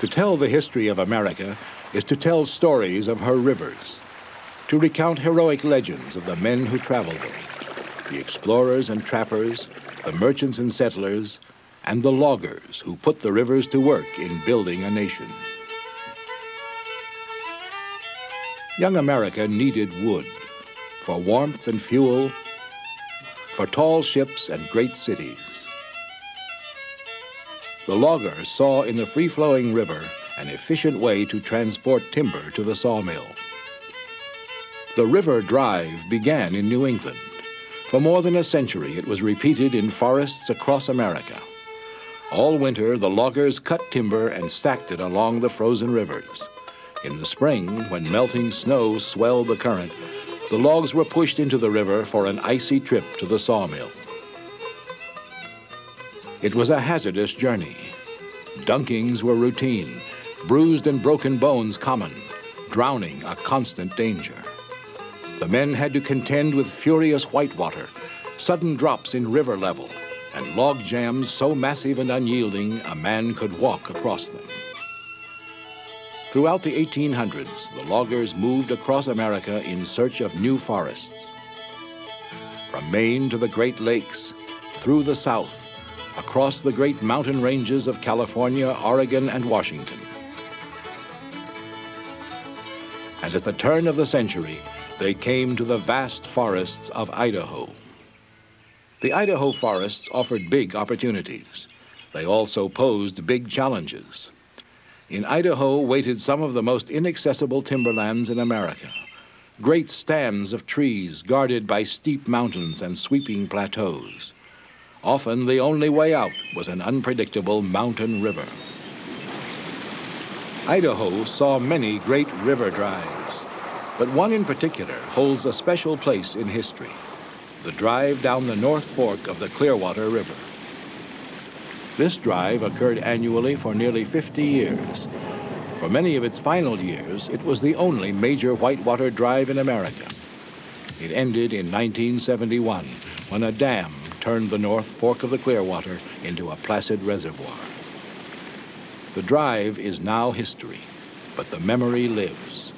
To tell the history of America is to tell stories of her rivers, to recount heroic legends of the men who traveled them, the explorers and trappers, the merchants and settlers, and the loggers who put the rivers to work in building a nation. Young America needed wood for warmth and fuel, for tall ships and great cities. The loggers saw in the free-flowing river an efficient way to transport timber to the sawmill. The river drive began in New England. For more than a century, it was repeated in forests across America. All winter, the loggers cut timber and stacked it along the frozen rivers. In the spring, when melting snow swelled the current, the logs were pushed into the river for an icy trip to the sawmill. It was a hazardous journey. Dunkings were routine, bruised and broken bones common, drowning a constant danger. The men had to contend with furious whitewater, sudden drops in river level, and log jams so massive and unyielding a man could walk across them. Throughout the 1800s, the loggers moved across America in search of new forests. From Maine to the Great Lakes, through the South, across the great mountain ranges of California, Oregon, and Washington. And at the turn of the century, they came to the vast forests of Idaho. The Idaho forests offered big opportunities. They also posed big challenges. In Idaho waited some of the most inaccessible timberlands in America, great stands of trees guarded by steep mountains and sweeping plateaus. Often the only way out was an unpredictable mountain river. Idaho saw many great river drives, but one in particular holds a special place in history, the drive down the North Fork of the Clearwater River. This drive occurred annually for nearly 50 years. For many of its final years, it was the only major whitewater drive in America. It ended in 1971 when a dam turned the North Fork of the Clearwater into a placid reservoir. The drive is now history, but the memory lives.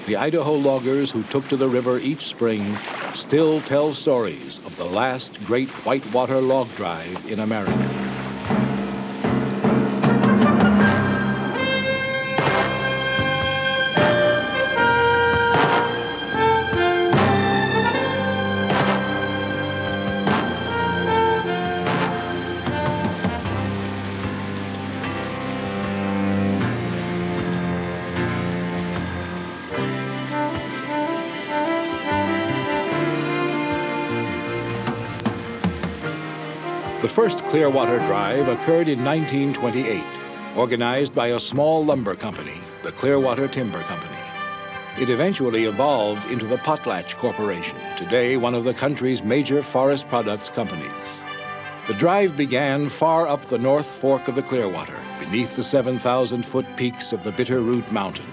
The Idaho loggers who took to the river each spring still tell stories of the last great whitewater log drive in America. The first Clearwater Drive occurred in 1928, organized by a small lumber company, the Clearwater Timber Company. It eventually evolved into the Potlatch Corporation, today one of the country's major forest products companies. The drive began far up the North Fork of the Clearwater, beneath the 7,000-foot peaks of the Bitterroot Mountains.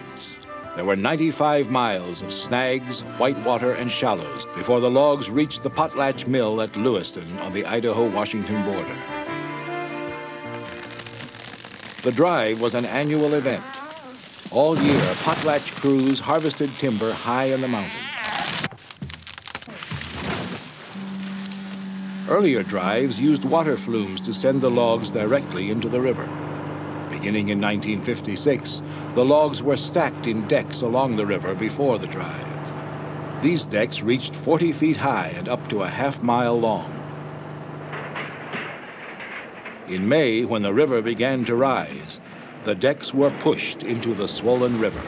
There were 95 miles of snags, whitewater, and shallows before the logs reached the Potlatch Mill at Lewiston on the Idaho-Washington border. The drive was an annual event. All year, potlatch crews harvested timber high in the mountains. Earlier drives used water flumes to send the logs directly into the river. Beginning in 1956, the logs were stacked in decks along the river before the drive. These decks reached 40 feet high and up to a half-mile long. In May, when the river began to rise, the decks were pushed into the swollen river.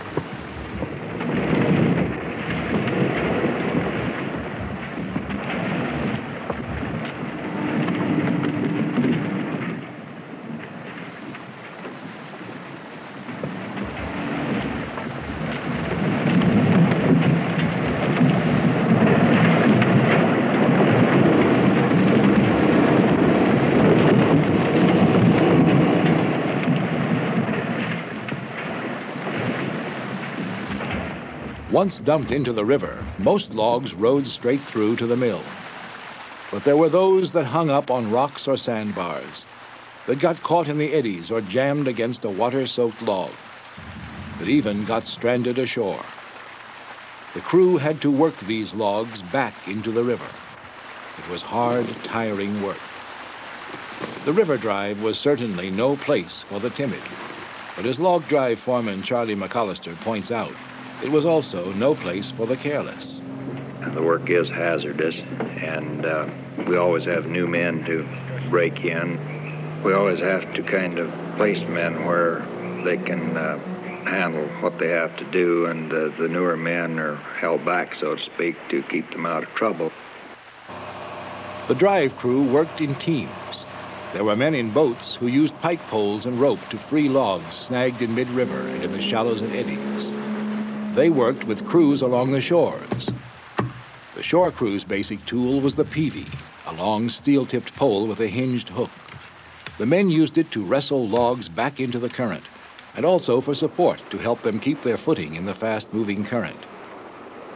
Once dumped into the river, most logs rode straight through to the mill. But there were those that hung up on rocks or sandbars. that got caught in the eddies or jammed against a water-soaked log, that even got stranded ashore. The crew had to work these logs back into the river. It was hard, tiring work. The river drive was certainly no place for the timid, but as log drive foreman Charlie McAllister points out, it was also no place for the careless. The work is hazardous, and we always have new men to break in. We always have to kind of place men where they can handle what they have to do, and the newer men are held back, so to speak, to keep them out of trouble. The drive crew worked in teams. There were men in boats who used pike poles and rope to free logs snagged in mid-river and in the shallows and eddies. They worked with crews along the shores. The shore crew's basic tool was the peavey, a long steel-tipped pole with a hinged hook. The men used it to wrestle logs back into the current, and also for support to help them keep their footing in the fast-moving current.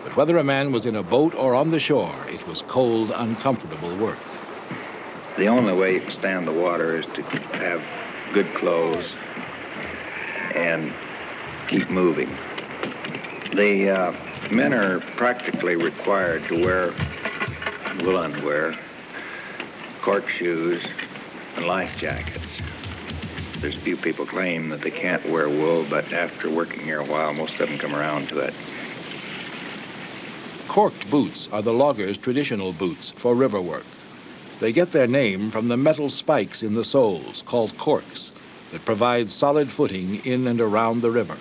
But whether a man was in a boat or on the shore, it was cold, uncomfortable work. The only way you can stand the water is to have good clothes and keep moving. The men are practically required to wear wool underwear, cork shoes, and life jackets. There's a few people claim that they can't wear wool, but after working here a while, most of them come around to it. Corked boots are the loggers' traditional boots for river work. They get their name from the metal spikes in the soles, called corks, that provide solid footing in and around the river.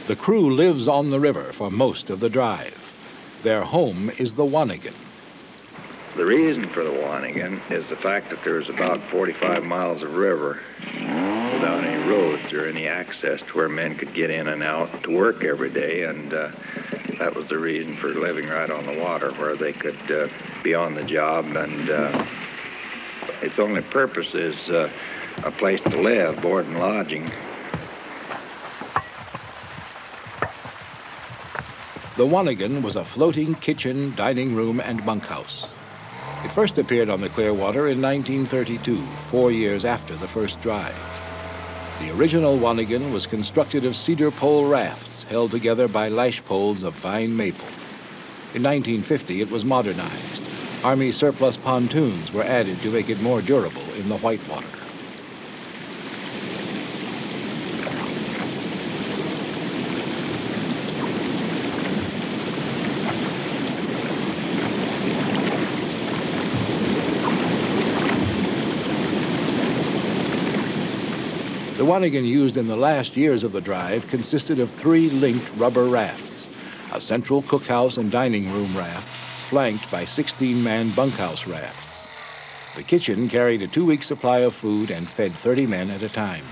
The crew lives on the river for most of the drive. Their home is the Wanigan. The reason for the Wanigan is the fact that there's about 45 miles of river without any roads or any access to where men could get in and out to work every day, and that was the reason for living right on the water, where they could be on the job, and its only purpose is a place to live, board and lodging. The Wanigan was a floating kitchen, dining room, and bunkhouse. It first appeared on the Clearwater in 1932, 4 years after the first drive. The original Wanigan was constructed of cedar pole rafts held together by lash poles of vine maple. In 1950, it was modernized. Army surplus pontoons were added to make it more durable in the whitewater. The Wanigan used in the last years of the drive consisted of 3 linked rubber rafts, a central cookhouse and dining room raft, flanked by 16-man bunkhouse rafts. The kitchen carried a 2-week supply of food and fed 30 men at a time.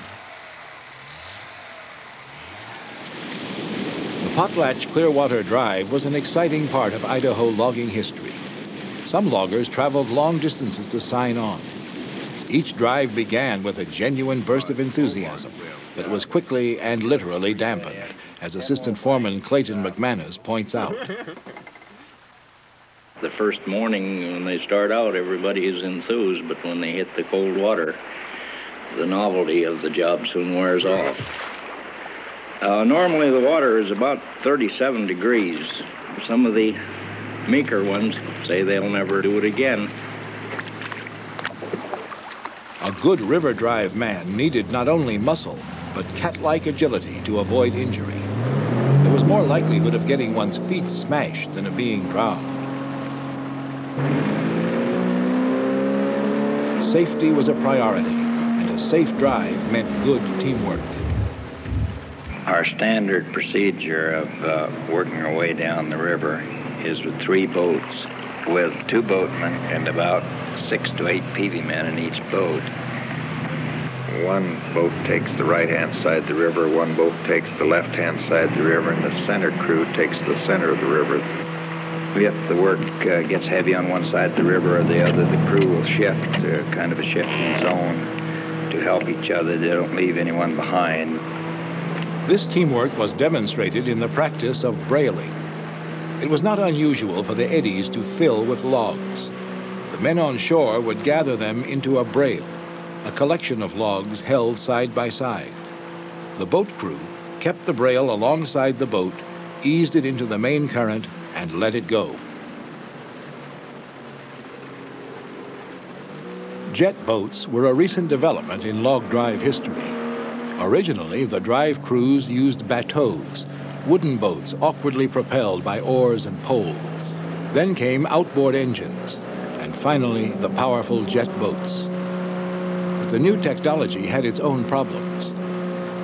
The Potlatch Clearwater Drive was an exciting part of Idaho logging history. Some loggers traveled long distances to sign on. Each drive began with a genuine burst of enthusiasm that was quickly and literally dampened, as Assistant Foreman Clayton McManus points out. The first morning when they start out, everybody is enthused, but when they hit the cold water, the novelty of the job soon wears off. Normally the water is about 37 degrees. Some of the meeker ones say they'll never do it again. A good river drive man needed not only muscle, but cat-like agility to avoid injury. There was more likelihood of getting one's feet smashed than of being drowned. Safety was a priority, and a safe drive meant good teamwork. Our standard procedure of working our way down the river is with 3 boats, with 2 boatmen and about 6 to 8 peavey men in each boat. One boat takes the right-hand side of the river, one boat takes the left-hand side of the river, and the center crew takes the center of the river. If the work gets heavy on one side of the river or the other, the crew will shift to kind of a shifting zone to help each other. They don't leave anyone behind. This teamwork was demonstrated in the practice of brailing. It was not unusual for the eddies to fill with logs. The men on shore would gather them into a brail, a collection of logs held side by side. The boat crew kept the brail alongside the boat, eased it into the main current, and let it go. Jet boats were a recent development in log drive history. Originally, the drive crews used bateaus, wooden boats awkwardly propelled by oars and poles. Then came outboard engines, and finally the powerful jet boats. But the new technology had its own problems.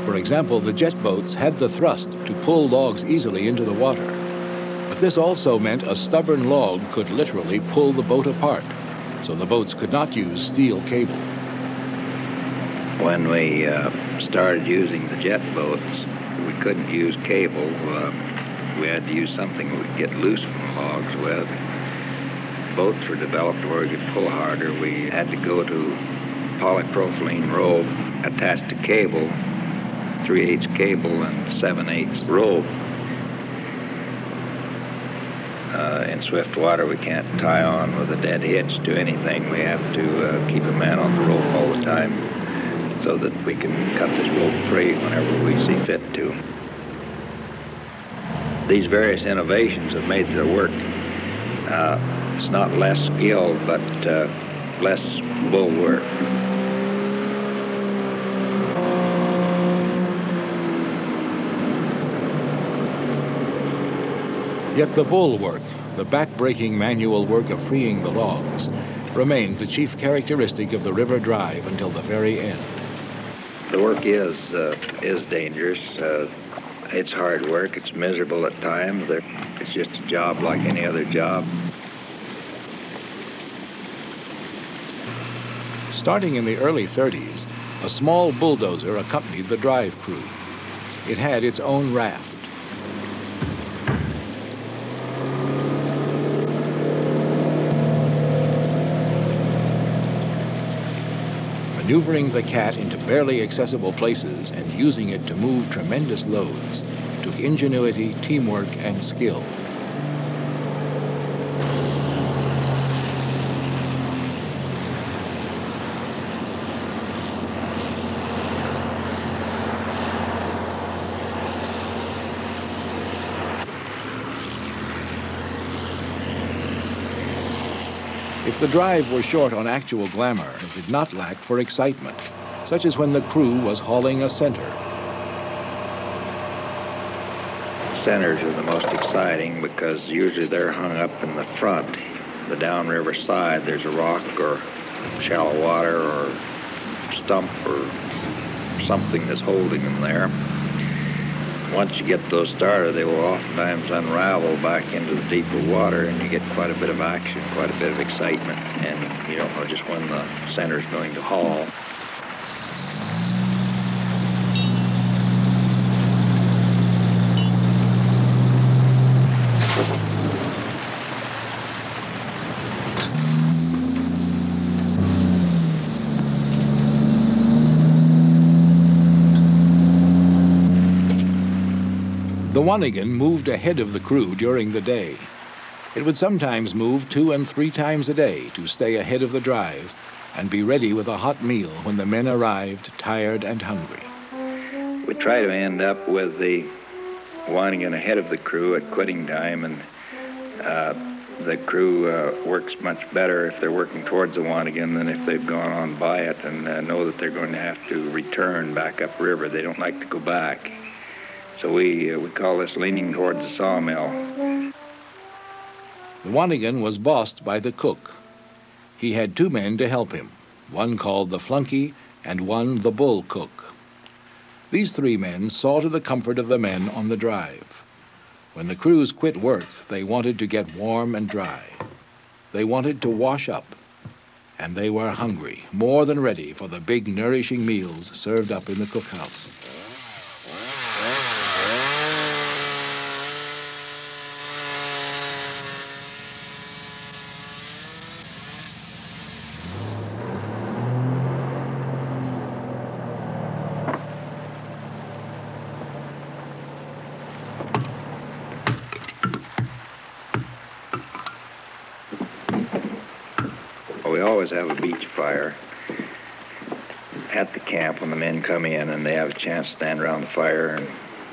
For example, the jet boats had the thrust to pull logs easily into the water. But this also meant a stubborn log could literally pull the boat apart, so the boats could not use steel cable. When we started using the jet boats, we couldn't use cable. We had to use something we could get loose from logs with. Boats were developed where we could pull harder. We had to go to polypropylene rope attached to cable, 3/8 cable and 7/8 rope. In swift water, we can't tie on with a dead hitch to anything. We have to keep a man on the rope all the time so that we can cut this rope free whenever we see fit to. These various innovations have made their work, it's not less skill, but less bull work. Yet the bull work, the back-breaking manual work of freeing the logs, remained the chief characteristic of the river drive until the very end. The work is dangerous. It's hard work. It's miserable at times. It's just a job like any other job. Starting in the early 30s, a small bulldozer accompanied the drive crew. It had its own raft. Maneuvering the cat into barely accessible places and using it to move tremendous loads took ingenuity, teamwork, and skill. If the drive was short on actual glamour, it did not lack for excitement, such as when the crew was hauling a center. Centers are the most exciting because usually they're hung up in the front. The downriver side, there's a rock or shallow water or stump or something that's holding them there. Once you get those started, they will oftentimes unravel back into the deeper water, and you get quite a bit of action, quite a bit of excitement, and you don't know just when the center's going to haul. The Wanigan moved ahead of the crew during the day. It would sometimes move 2 and 3 times a day to stay ahead of the drive and be ready with a hot meal when the men arrived tired and hungry. We try to end up with the Wanigan ahead of the crew at quitting time, and the crew works much better if they're working towards the Wanigan than if they've gone on by it and know that they're going to have to return back upriver. They don't like to go back. So we call this leaning towards the sawmill. The Wanigan was bossed by the cook. He had 2 men to help him, one called the flunky and one the bull cook. These 3 men saw to the comfort of the men on the drive. When the crews quit work, they wanted to get warm and dry. They wanted to wash up, and they were hungry, more than ready for the big nourishing meals served up in the cookhouse. always have a beach fire at the camp when the men come in, and they have a chance to stand around the fire and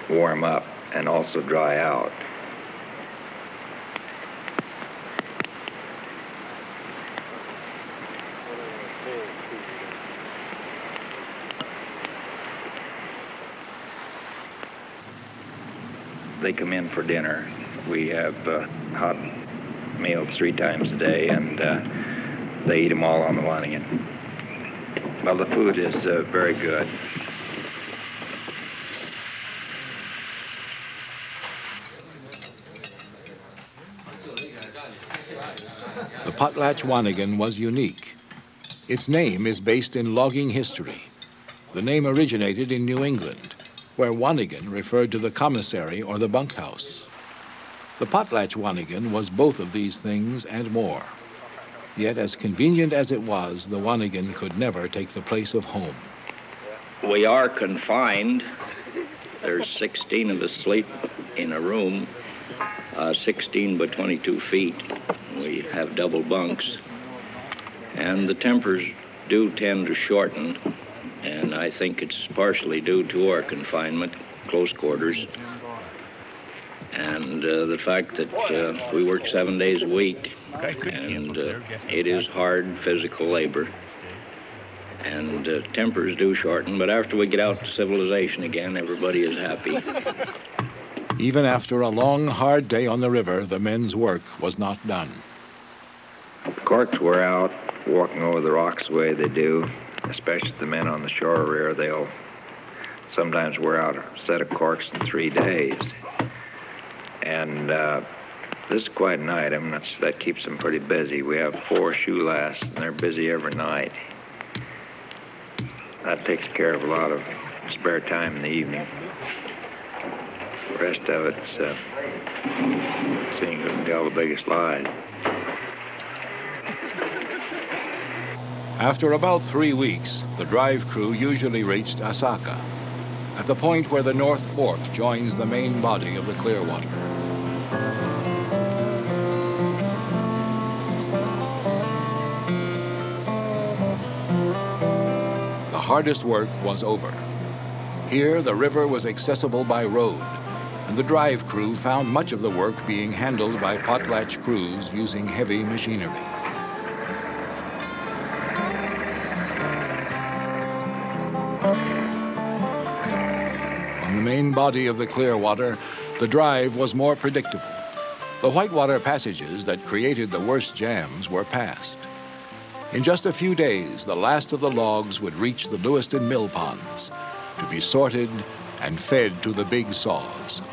warm up and also dry out. They come in for dinner. We have hot meals 3 times a day, and they eat them all on the Wanigan. Well, the food is very good. The Potlatch Wanigan was unique. Its name is based in logging history. The name originated in New England, where Wanigan referred to the commissary or the bunkhouse. The Potlatch Wanigan was both of these things and more. Yet as convenient as it was, the Wanigan could never take the place of home. We are confined. There's 16 of us sleep in a room, 16 by 22 feet. We have double bunks. And the tempers do tend to shorten, and I think it's partially due to our confinement, close quarters, and the fact that we work 7 days a week, and it is hard physical labor. And tempers do shorten, but after we get out to civilization again, everybody is happy. Even after a long, hard day on the river, the men's work was not done. Corks wear out walking over the rocks the way they do, especially the men on the shore rear. They'll sometimes wear out a set of corks in 3 days. And this is quite an item. That keeps them pretty busy. We have 4 shoe lasts, and they're busy every night. That takes care of a lot of spare time in the evening. The rest of it's seeing who can tell the biggest lies. After about 3 weeks, the drive crew usually reached Asaka, at the point where the North Fork joins the main body of the Clearwater. The hardest work was over. Here, the river was accessible by road, and the drive crew found much of the work being handled by potlatch crews using heavy machinery. On the main body of the Clearwater, the drive was more predictable. The whitewater passages that created the worst jams were passed. In just a few days, the last of the logs would reach the Lewiston mill ponds to be sorted and fed to the big saws.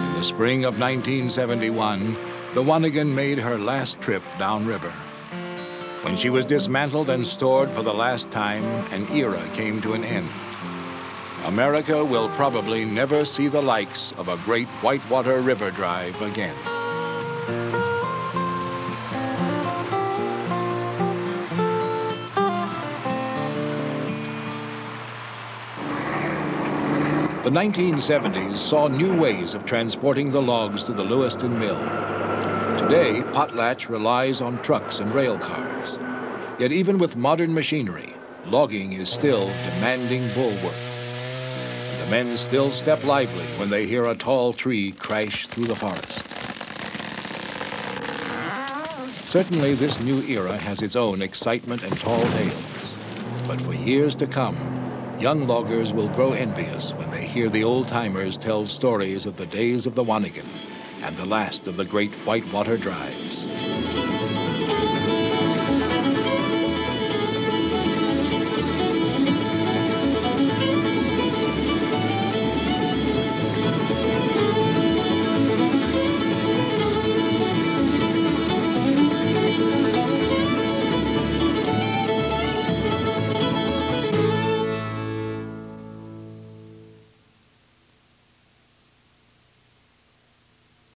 In the spring of 1971, the Wanigan made her last trip downriver. When she was dismantled and stored for the last time, an era came to an end. America will probably never see the likes of a great whitewater river drive again. The 1970s saw new ways of transporting the logs to the Lewiston mill. Today, Potlatch relies on trucks and rail cars. Yet even with modern machinery, logging is still demanding bull work. And the men still step lively when they hear a tall tree crash through the forest. Certainly, this new era has its own excitement and tall tales. But for years to come, young loggers will grow envious when they hear the old-timers tell stories of the days of the Wanigan and the last of the great whitewater drives.